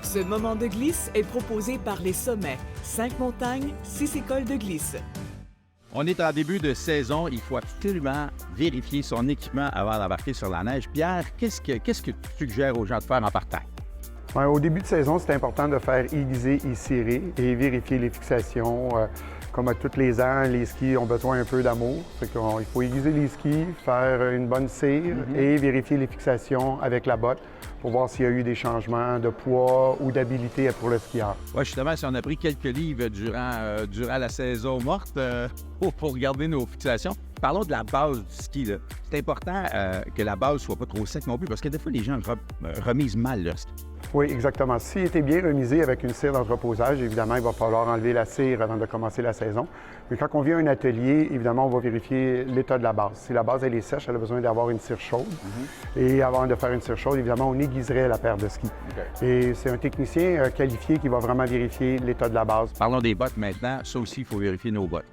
Ce moment de glisse est proposé par Les Sommets, 5 montagnes, 6 écoles de glisse. On est en début de saison, il faut absolument vérifier son équipement avant d'embarquer sur la neige. Pierre, qu'est-ce que tu suggères aux gens de faire en partant? Ouais, au début de saison, c'est important de faire aiguiser et cirer et vérifier les fixations. Comme à tous les ans, les skis ont besoin un peu d'amour. Il faut aiguiser les skis, faire une bonne cire et vérifier les fixations avec la botte pour voir s'il y a eu des changements de poids ou d'habilité pour le skieur. Oui, justement, si on a pris quelques livres durant la saison morte pour regarder nos fixations, parlons de la base du ski, là. C'est important que la base ne soit pas trop sec non plus, parce que des fois, les gens remisent mal leur ski. Oui, exactement. S'il était bien remisé avec une cire d'entreposage, évidemment, il va falloir enlever la cire avant de commencer la saison. Mais quand on vient à un atelier, évidemment, on va vérifier l'état de la base. Si la base elle est sèche, elle a besoin d'avoir une cire chaude. Et avant de faire une cire chaude, évidemment, on aiguiserait la paire de skis. Et c'est un technicien qualifié qui va vraiment vérifier l'état de la base. Parlons des bottes maintenant. Ça aussi, il faut vérifier nos bottes.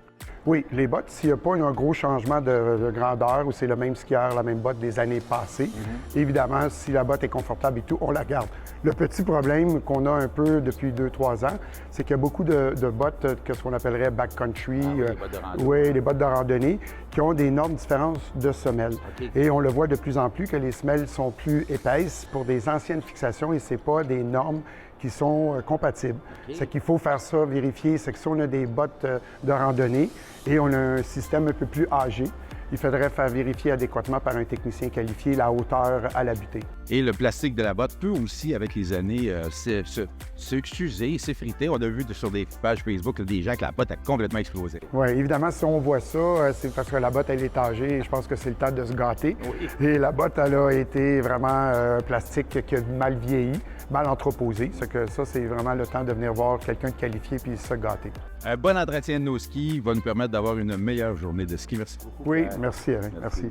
Oui, les bottes, s'il n'y a pas un gros changement de grandeur ou c'est le même skieur, la même botte des années passées, évidemment, si la botte est confortable et tout, on la garde. Le petit problème qu'on a un peu depuis 2-3 ans, c'est qu'il y a beaucoup de bottes que ce qu'on appellerait backcountry, les bottes de randonnée, qui ont des normes différentes de semelles. Et on le voit de plus en plus que les semelles sont plus épaisses pour des anciennes fixations et ce n'est pas des normes qui sont compatibles. C'est qu'il faut faire ça, vérifier. C'est que si on a des bottes de randonnée et on a un système un peu plus âgé, il faudrait faire vérifier adéquatement par un technicien qualifié la hauteur à la butée. Et le plastique de la botte peut aussi, avec les années, s'excuser, s'effriter. On a vu sur des pages Facebook des gens que la botte a complètement explosé. Oui, évidemment, si on voit ça, c'est parce que la botte, elle est âgée et je pense que c'est le temps de se gâter. Et la botte, elle a été vraiment plastique qui a mal vieilli, mal entreposé. C'est vraiment le temps de venir voir quelqu'un de qualifié puis se gâter. Un bon entretien de nos skis va nous permettre d'avoir une meilleure journée de ski. Merci beaucoup. Oui, merci Alain. Merci.